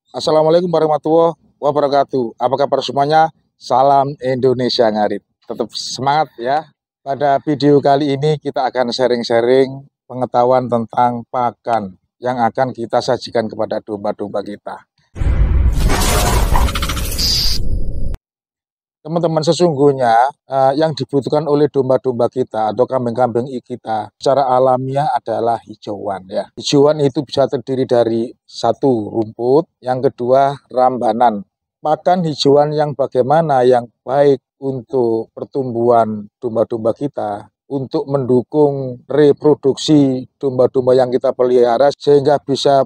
Assalamualaikum warahmatullahi wabarakatuh. Apa kabar semuanya? Salam Indonesia ngarit. Tetap semangat ya. Pada video kali ini kita akan sharing-sharing pengetahuan tentang pakan yang akan kita sajikan kepada domba-domba kita. Teman-teman, sesungguhnya yang dibutuhkan oleh domba-domba kita atau kambing-kambing kita secara alamiah adalah hijauan ya. Hijauan itu bisa terdiri dari satu, rumput, yang kedua rambanan. Pakan hijauan yang bagaimana yang baik untuk pertumbuhan domba-domba kita, untuk mendukung reproduksi domba-domba yang kita pelihara sehingga bisa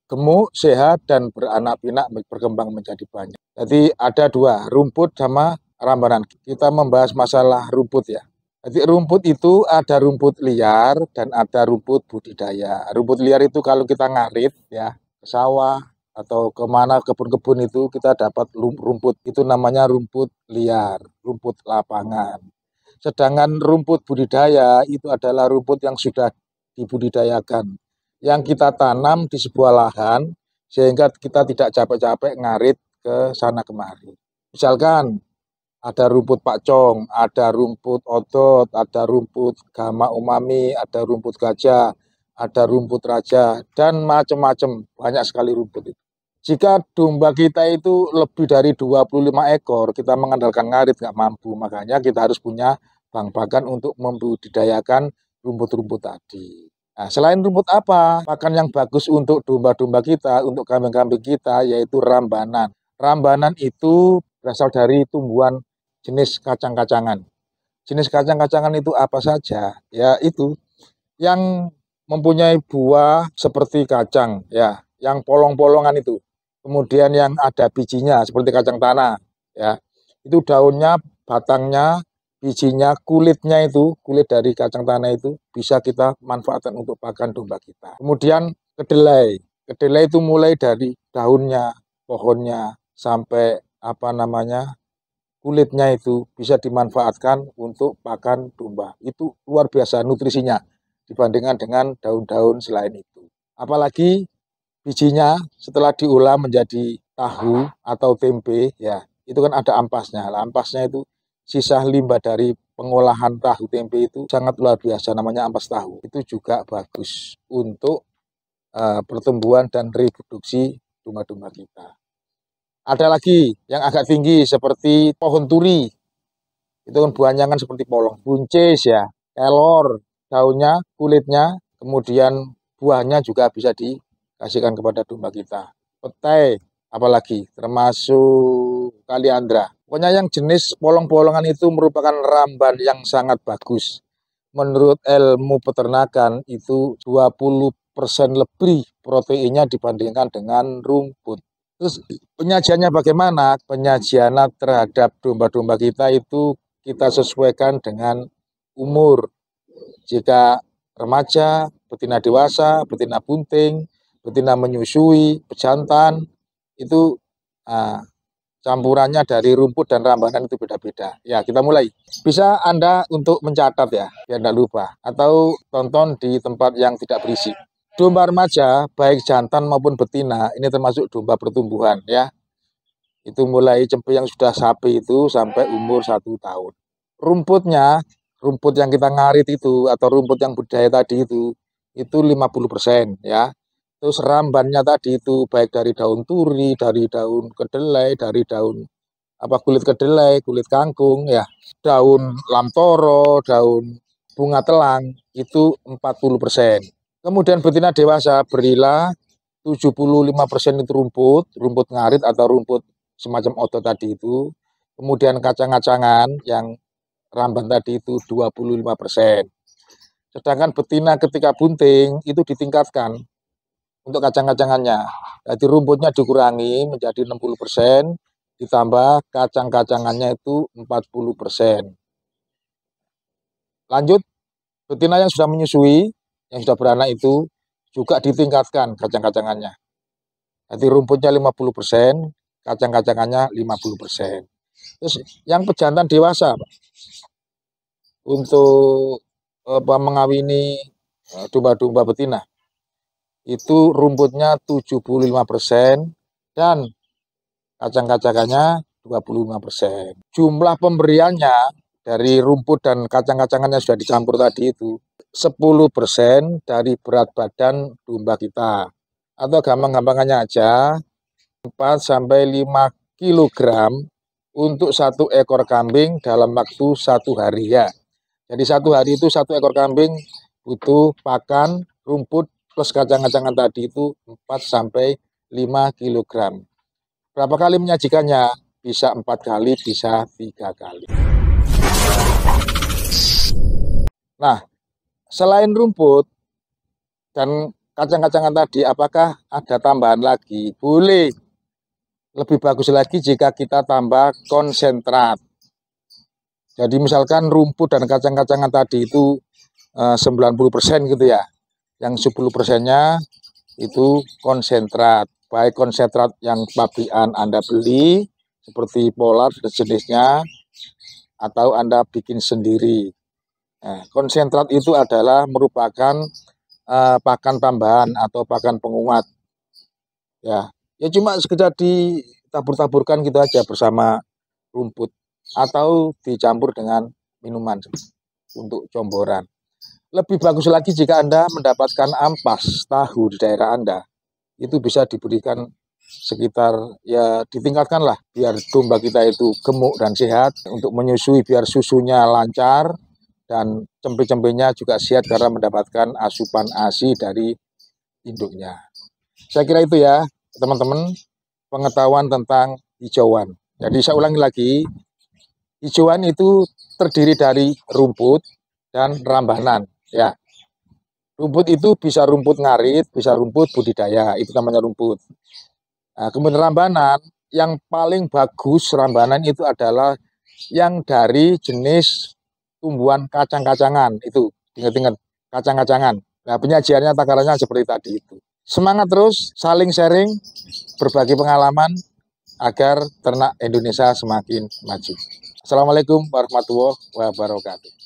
gemuk, sehat, dan beranak pinak berkembang menjadi banyak. Jadi ada dua, rumput sama rambanan. Kita membahas masalah rumput ya. Jadi rumput itu ada rumput liar dan ada rumput budidaya. Rumput liar itu kalau kita ngarit ya ke sawah atau kemana kebun-kebun itu kita dapat rumput. Itu namanya rumput liar, rumput lapangan. Sedangkan rumput budidaya itu adalah rumput yang sudah dibudidayakan, yang kita tanam di sebuah lahan sehingga kita tidak capek-capek ngarit ke sana kemari. Misalkan ada rumput pakcong, ada rumput otot, ada rumput gama umami, ada rumput gajah, ada rumput raja, dan macam-macam, banyak sekali rumput itu. Jika domba kita itu lebih dari 25 ekor, kita mengandalkan ngarit nggak mampu, makanya kita harus punya bank pakan untuk membudidayakan rumput-rumput tadi. Nah, selain rumput apa? Pakan yang bagus untuk domba-domba kita, untuk kambing-kambing kita, yaitu rambanan. Rambanan itu berasal dari tumbuhan jenis kacang-kacangan. Jenis kacang-kacangan itu apa saja? Ya itu yang mempunyai buah seperti kacang, ya, yang polong-polongan itu. Kemudian yang ada bijinya seperti kacang tanah, ya. Itu daunnya, batangnya, bijinya, kulitnya itu, kulit dari kacang tanah itu bisa kita manfaatkan untuk pakan domba kita. Kemudian kedelai. Kedelai itu mulai dari daunnya, pohonnya sampai apa namanya? Kulitnya itu bisa dimanfaatkan untuk pakan domba. Itu luar biasa nutrisinya dibandingkan dengan daun-daun selain itu. Apalagi bijinya setelah diolah menjadi tahu atau tempe, ya itu kan ada ampasnya. Nah, ampasnya itu sisa limbah dari pengolahan tahu tempe itu sangat luar biasa, namanya ampas tahu. Itu juga bagus untuk pertumbuhan dan reproduksi domba-domba kita. Ada lagi yang agak tinggi seperti pohon turi. Itu kan buahnya kan seperti polong. Buncis ya, kelor, daunnya, kulitnya, kemudian buahnya juga bisa dikasihkan kepada domba kita. Petai, apalagi, termasuk kaliandra. Pokoknya yang jenis polong-polongan itu merupakan ramban yang sangat bagus. Menurut ilmu peternakan itu 20% lebih proteinnya dibandingkan dengan rumput. Terus penyajiannya bagaimana? Penyajian terhadap domba-domba kita itu kita sesuaikan dengan umur. Jika remaja, betina dewasa, betina bunting, betina menyusui, pejantan, itu campurannya dari rumput dan rambanan itu beda-beda. Ya, kita mulai. Bisa Anda untuk mencatat ya, biar tidak lupa. Atau tonton di tempat yang tidak berisik. Domba remaja, baik jantan maupun betina, ini termasuk domba pertumbuhan ya. Itu mulai cempe yang sudah sapi itu sampai umur 1 tahun. Rumputnya, rumput yang kita ngarit itu atau rumput yang budaya tadi itu 50% ya. Terus rambannya tadi itu baik dari daun turi, dari daun kedelai, dari daun kulit kedelai, kulit kangkung ya, daun lamtoro, daun bunga telang itu 40%. Kemudian betina dewasa berilah 75% itu rumput, rumput ngarit atau rumput semacam otot tadi itu. Kemudian kacang-kacangan yang ramban tadi itu 25%. Sedangkan betina ketika bunting itu ditingkatkan untuk kacang-kacangannya. Jadi rumputnya dikurangi menjadi 60%, ditambah kacang-kacangannya itu 40%. Lanjut, betina yang sudah menyusui, yang sudah beranak itu juga ditingkatkan kacang-kacangannya. Jadi rumputnya 50%, kacang-kacangannya 50%. Terus yang pejantan dewasa, Pak, untuk mengawini domba-domba betina, itu rumputnya 75%, dan kacang-kacangannya 25%. Jumlah pemberiannya dari rumput dan kacang-kacangan yang sudah dicampur tadi itu 10% dari berat badan domba kita. Atau gampang-gampangannya aja 4-5 kilogram untuk 1 ekor kambing dalam waktu 1 hari ya. Jadi 1 hari itu 1 ekor kambing butuh pakan rumput plus kacang-kacangan tadi itu 4-5 kilogram. Berapa kali menyajikannya? Bisa 4 kali, bisa 3 kali. Nah, selain rumput dan kacang-kacangan tadi, apakah ada tambahan lagi? Boleh. Lebih bagus lagi jika kita tambah konsentrat. Jadi misalkan rumput dan kacang-kacangan tadi itu 90% gitu ya. Yang 10%-nya itu konsentrat. Baik konsentrat yang pabrikan Anda beli, seperti Polar dan jenisnya, atau Anda bikin sendiri. Nah, konsentrat itu adalah merupakan pakan tambahan atau pakan penguat. Ya cuma sekedar ditabur-taburkan gitu aja bersama rumput atau dicampur dengan minuman untuk comboran. Lebih bagus lagi jika Anda mendapatkan ampas tahu di daerah Anda, itu bisa diberikan sekitar ya ditingkatkan lah biar domba kita itu gemuk dan sehat, untuk menyusui biar susunya lancar dan cempe-cempenya juga sehat karena mendapatkan asupan ASI dari induknya. Saya kira itu ya teman-teman pengetahuan tentang hijauan. Jadi saya ulangi lagi, hijauan itu terdiri dari rumput dan rambanan ya. Rumput itu bisa rumput ngarit, bisa rumput budidaya, itu namanya rumput. Nah, kemudian rambanan, yang paling bagus rambanan itu adalah yang dari jenis tumbuhan kacang-kacangan, itu ingat-ingat kacang-kacangan. Nah, penyajiannya takarannya seperti tadi itu. Semangat terus, saling sharing, berbagi pengalaman agar ternak Indonesia semakin maju. Assalamualaikum warahmatullahi wabarakatuh.